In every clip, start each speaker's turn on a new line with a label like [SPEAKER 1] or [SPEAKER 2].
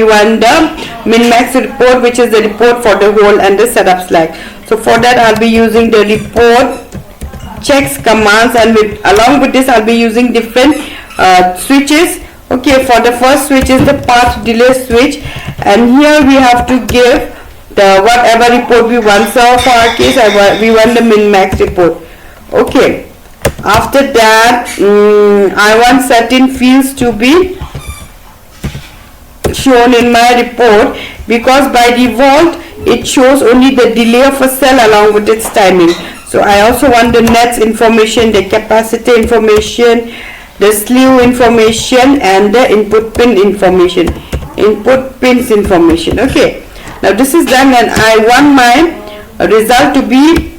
[SPEAKER 1] want the min-max report, which is the report for the whole and the setup slack. So for that I'll be using the report checks commands, and along with this I'll be using different switches. Okay, for the first switch is the path delay switch, and here we have to give the whatever report we want. So for our case we want the min-max report. Okay, after that I want certain fields to be shown in my report, because by default it shows only the delay of a cell along with its timing. So I also want the nets information, the capacity information, the slew information, and the input pin information, input pins information. Okay, now this is done, and I want my result to be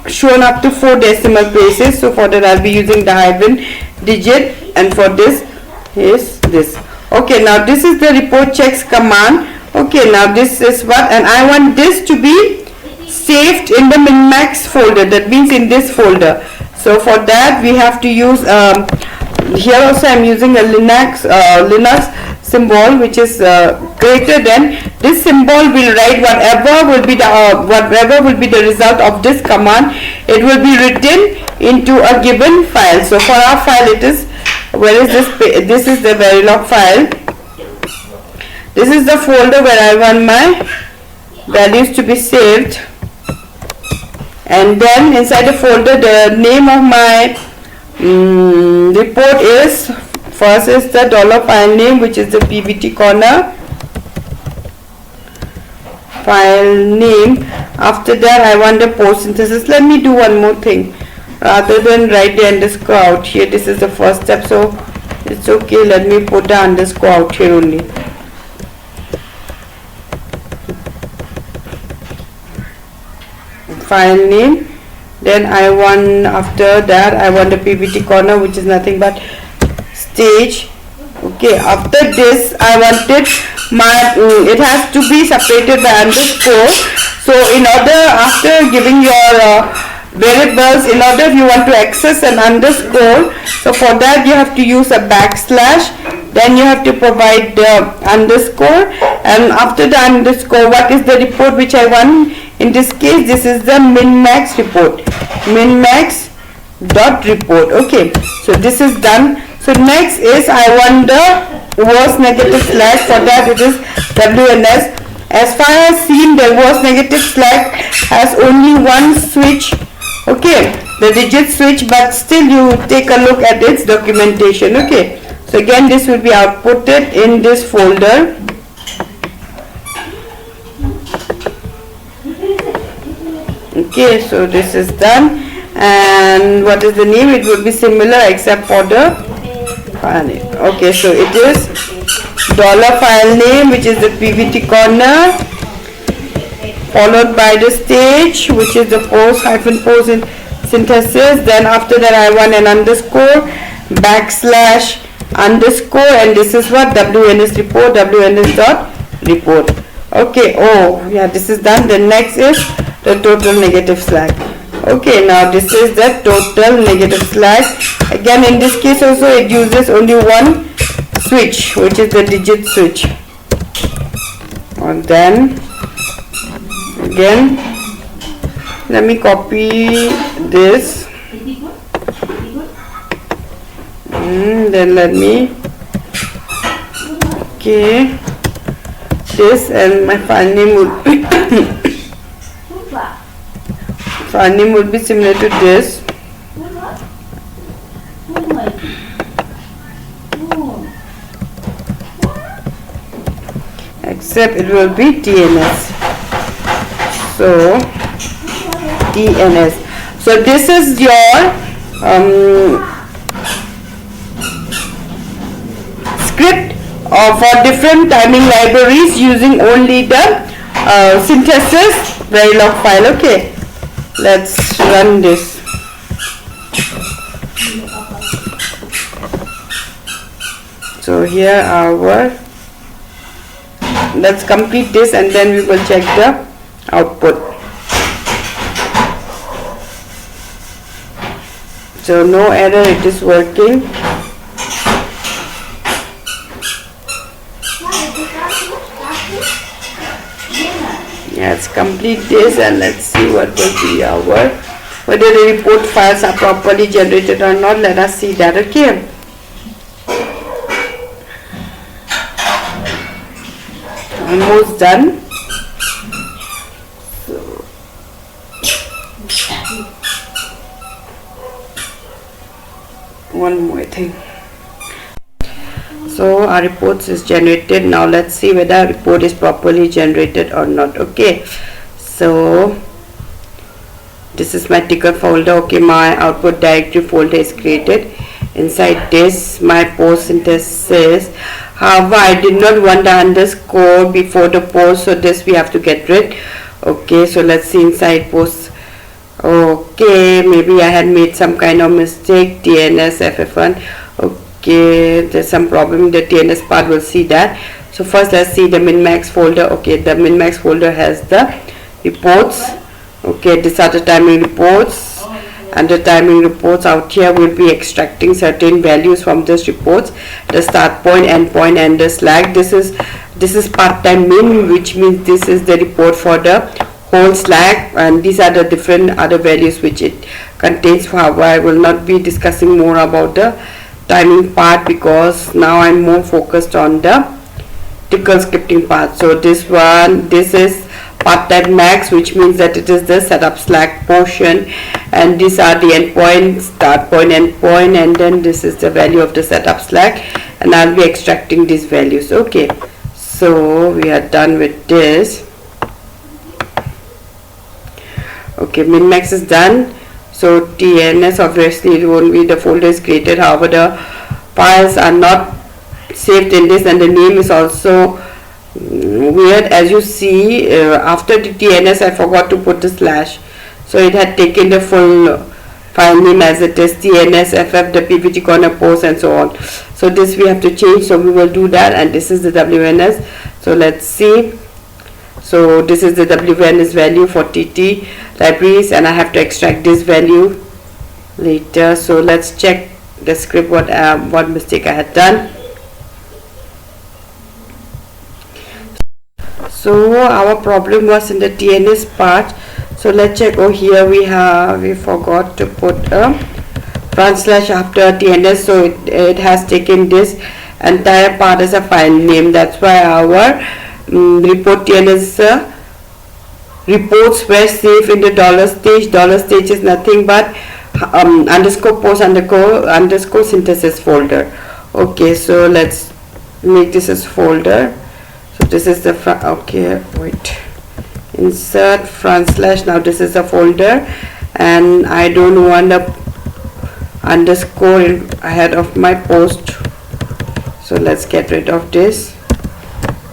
[SPEAKER 1] shown up to 4 decimal places. So for that I'll be using the hyphen digit, and for this is this. Okay, now this is the report checks command. Okay, now this is what, and I want this to be saved in the min-max folder, that means in this folder. So for that we have to use here also I'm using a Linux symbol, which is greater than. This symbol will write whatever will be the result of this command. It will be written into a given file. So for our file it is, where is this? This is the Verilog file. This is the folder where I want my values to be saved, and then inside the folder the name of my report is, first is the $file name, which is the PVT corner file name. After that I want the post synthesis. Let me do one more thing. Rather than write the underscore out here, this is the first step, so it's okay, let me put the underscore out here only. File name, then I want, after that I want the PVT corner, which is nothing but stage. Okay, after this I wanted my it has to be separated by underscore. So in order, after giving your variables, in order if you want to access an underscore, so for that you have to use a backslash, then you have to provide the underscore, and after the underscore what is the report which I want. In this case this is the min-max report, min-max dot report. Okay, so this is done. So next is I want the worst negative slack. For that it is WNS. As far as seen, the worst negative slack has only one switch. Okay, the digit switch, but still you take a look at its documentation. Okay, so again this will be outputted in this folder. Okay, so this is done, and what is the name? It will be similar except for the file name. Okay, so it is $file name, which is the PVT corner, followed by the stage, which is the post in synthesis. Then after that I want an underscore, backslash underscore, and this is what WNS report, WNS dot report. Okay, oh yeah, this is done. The next is the total negative slack. Okay, now this is the total negative slack. Again in this case also it uses only one switch, which is the digit switch. And then again let me copy this, then let me, okay, this, and my file name would be file name would be similar to this. Except it will be DNS. So DNS. So this is your script for different timing libraries using only the synthesis Verilog file. Okay, let's run this. So here our, let's complete this and then we will check the output. So no error, it is working. Let's complete this and let's see what will be our, whether the report files are properly generated or not. Let us see that. Okay, almost done. One more thing. So our reports is generated. Now let's see whether our report is properly generated or not. Okay, so this is my ticker folder. Okay, my output directory folder is created. Inside this, my post synthesis. However, I did not want the underscore before the post, so this we have to get rid. Okay, so let's see inside post. Okay, maybe I had made some kind of mistake. TNS FF1. Okay, there's some problem in the TNS part. We'll see that. So first let's see the min-max folder. Okay, the min-max folder has the reports. Okay, these are the timing reports. And the timing reports out here will be extracting certain values from this reports. The start point, end point, and the slack. This is part-time min, which means this is the report for the whole slack, and these are the different other values which it contains. However, I will not be discussing more about the timing part because now I'm more focused on the tickle scripting part. So this is part-time max, which means that it is the setup slack portion, and these are the endpoint, start point, end point, and then this is the value of the setup slack, and I'll be extracting these values. Okay, so we are done with this. Okay, min-max is done. So TNS, obviously it won't be, the folder is created. However, the files are not saved in this, and the name is also weird. As you see, after the TNS I forgot to put the slash, so it had taken the full file name as it is, TNS FF, the PPT corner post, and so on. So this we have to change, so we will do that. And this is the WNS. So let's see. So this is the WNS value for TT libraries, and I have to extract this value later. So let's check the script, what mistake I had done. So our problem was in the TNS part. So let's check. Oh, here we forgot to put a front slash after TNS, so it has taken this entire part as a file name. That's why our report TNS reports were saved in the $stage. $stage is nothing but underscore post underscore synthesis folder. Okay, so let's make this as folder. So this is the okay, wait, insert front slash. Now this is a folder, and I don't want a underscore ahead of my post, so let's get rid of this.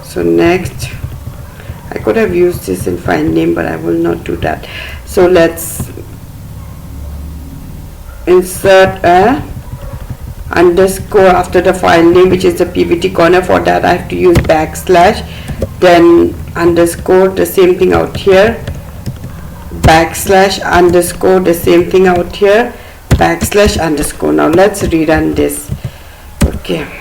[SPEAKER 1] So next, I could have used this in file name, but I will not do that. So let's insert a underscore after the file name, which is the PPT corner. For that I have to use backslash, then underscore, the same thing out here, backslash underscore, the same thing out here, backslash underscore. Now let's rerun this. Okay.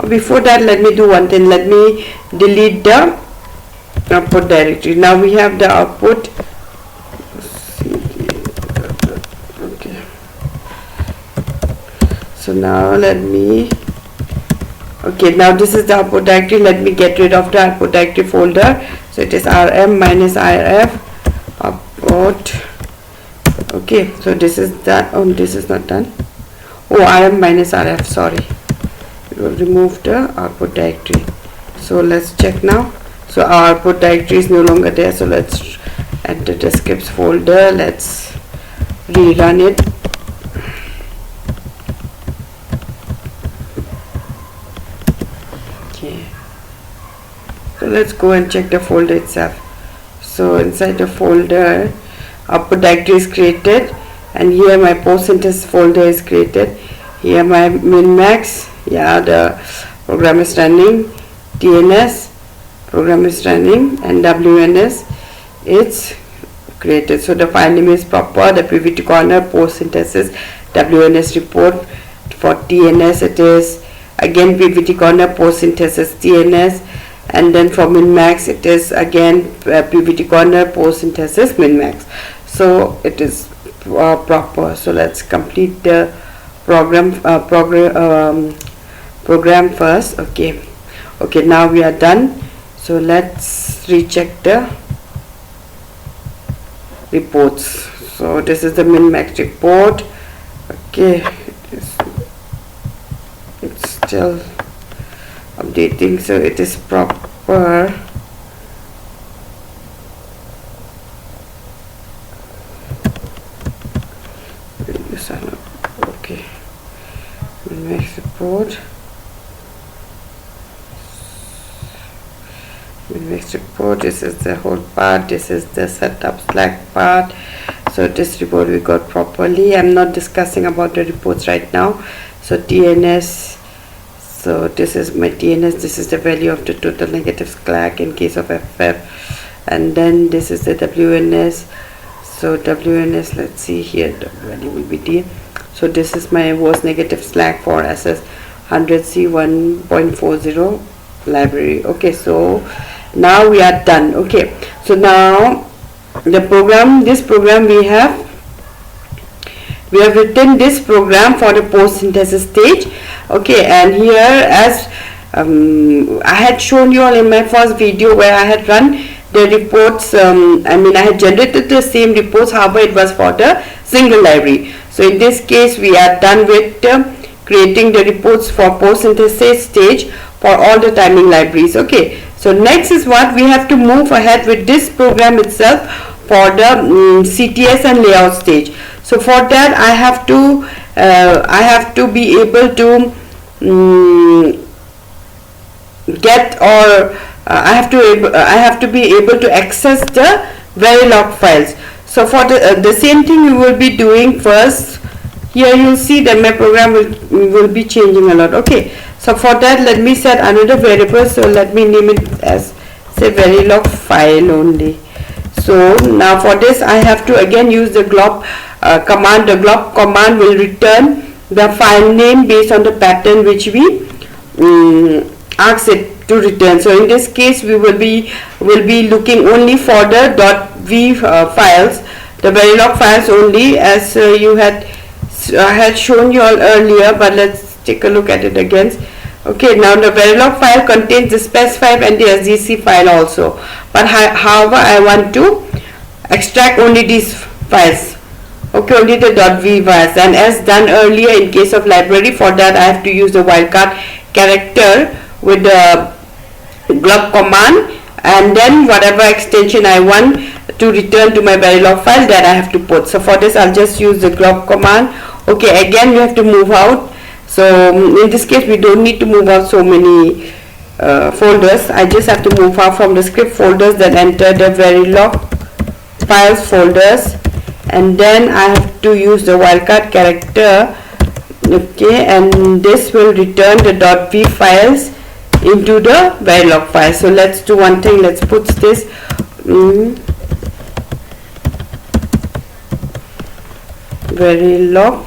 [SPEAKER 1] Before that, let me do one thing. Let me delete the output directory. Now we have the output. Okay. So now let me. Okay, now this is the output directory. Let me get rid of the output directory folder. So it is rm minus irf output. Okay, so this is that. Oh, this is not done. Oh, rm minus rf. Sorry. Will remove the output directory. So let's check now. So our output directory is no longer there. So let's enter the scripts folder. Let's rerun it. Okay. So let's go and check the folder itself. So inside the folder, output directory is created, and here my post synthesis folder is created. Here my min-max. Yeah, the program is running, TNS program is running, and WNS it's created. So the file name is proper, the PPT corner, post synthesis, WNS report. For TNS it is again PVT corner, post synthesis DNS, and then for min-max it is again PVT corner, post synthesis min-max. So it is proper. So let's complete the program first. Okay, now we are done. So let's recheck the reports. So this is the min-max report. Okay, it's still updating, so it is proper. Okay, min-max report. Min-max report, this is the whole part, this is the setup Slack part. So this report we got properly. I'm not discussing about the reports right now. So DNS, so this is my DNS, this is the value of the total negative Slack in case of FF, and then this is the WNS. So WNS, let's see here, the value will be D. So this is my was negative Slack for SS 100C 1.40 library. Okay, so now we are done. Okay, so now the program, this program we have written this program for the post synthesis stage. Okay, and here as I had shown you all in my first video where I had run the reports, I had generated the same reports, however it was for the single library. So in this case we are done with creating the reports for post synthesis stage for all the timing libraries. Okay, so next is what we have to move ahead with this program itself for the CTS and layout stage. So for that I have to be able to I have to be able to access the Verilog files. So for the same thing we will be doing first. Here you'll see that my program will be changing a lot. Okay, so for that let me set another variable. So let me name it as say Verilog file only. So now for this I have to again use the glob command. The glob command will return the file name based on the pattern which we ask it to return. So in this case we will be looking only for the .v files, the Verilog files only, as you had shown you all earlier, but let's take a look at it again. Okay, now the Verilog file contains the specified and the SDC file also, but however I want to extract only these files. Okay, only the .v files, and as done earlier in case of library, for that I have to use the wildcard character with the glob command, and then whatever extension I want to return to my Verilog file, that I have to put. So for this I'll just use the glob command. Okay, again we have to move out. So in this case we don't need to move out so many folders. I just have to move out from the script folders, then enter the Verilog files folders, and then I have to use the wildcard character. Okay, and this will return the .v files into the Verilog file. So let's do one thing, let's put this Verilog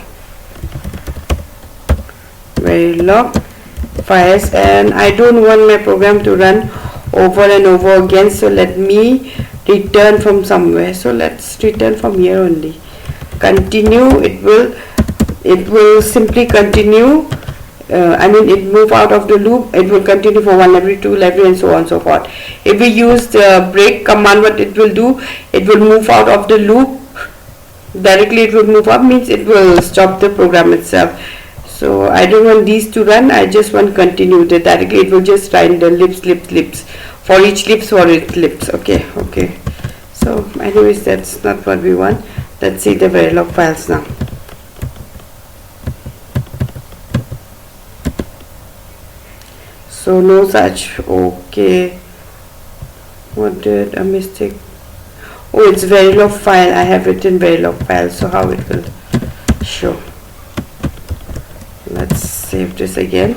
[SPEAKER 1] files, and I don't want my program to run over and over again, so let me return from somewhere. So let's return from here only. Continue, it will simply continue. It move out of the loop, it will continue for 1 library, 2 library, and so on and so forth. If we use the break command, what it will do, it will move out of the loop directly. It will move up, means it will stop the program itself. So I don't want these to run, I just want continue. Directly it will just run the lips for each lips. Okay, so anyways, that's not what we want. Let's see the Verilog files now. So no such. Okay, what did a mistake? Oh, it's Verilog file. I have written Verilog file, so how it will show? Let's save this again.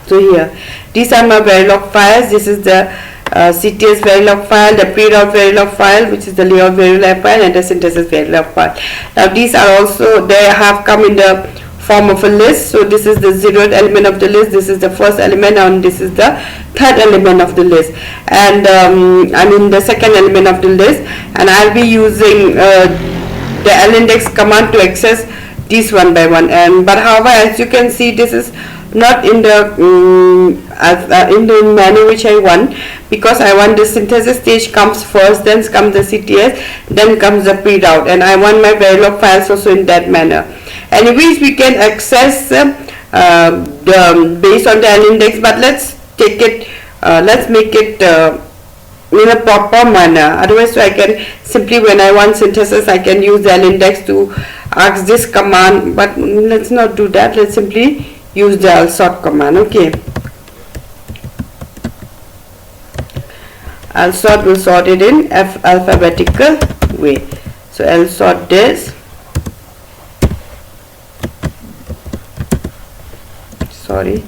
[SPEAKER 1] So here, these are my Verilog files. This is the CTS Verilog file, the pre-route Verilog file, which is the layout Verilog file, and the synthesis Verilog file. Now these are also, they have come in the form of a list. So this is the 0th element of the list, this is the first element, and this is the third element of the list, and I mean the second element of the list, and I'll be using the lindex command to access these one by one. And but however, as you can see, this is not in the in the manner which I want, because I want the synthesis stage comes first, then comes the CTS, then comes the pre-route, and I want my Verilog files also in that manner. Anyways, we can access the based on the lindex, but let's take it, let's make it in a proper manner. Otherwise, so I can simply, when I want synthesis, I can use the lindex to ask this command, but let's not do that. Let's simply use the sort command. Okay, sort will sort it in alphabetical way. So sort this, sorry,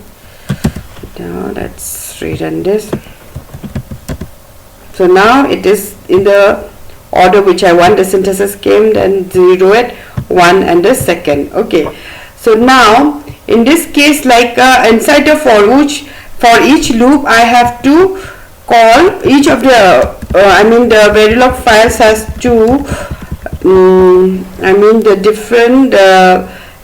[SPEAKER 1] now let's rerun this. So now it is in the order which I want. The synthesis came, then 0 at 1 and the second. Okay, so now in this case, like inside the for each loop, I have to call each of the I mean the Verilog files has to I mean the different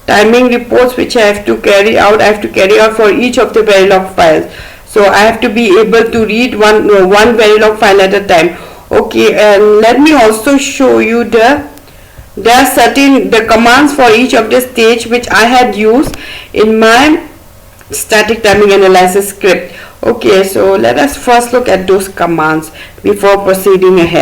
[SPEAKER 1] timing reports which I have to carry out. I have to carry out for each of the Verilog files. So I have to be able to read one Verilog file at a time. Okay, and let me also show you there are certain the commands for each of the stage which I had used in my static timing analysis script. Okay, so let us first look at those commands before proceeding ahead.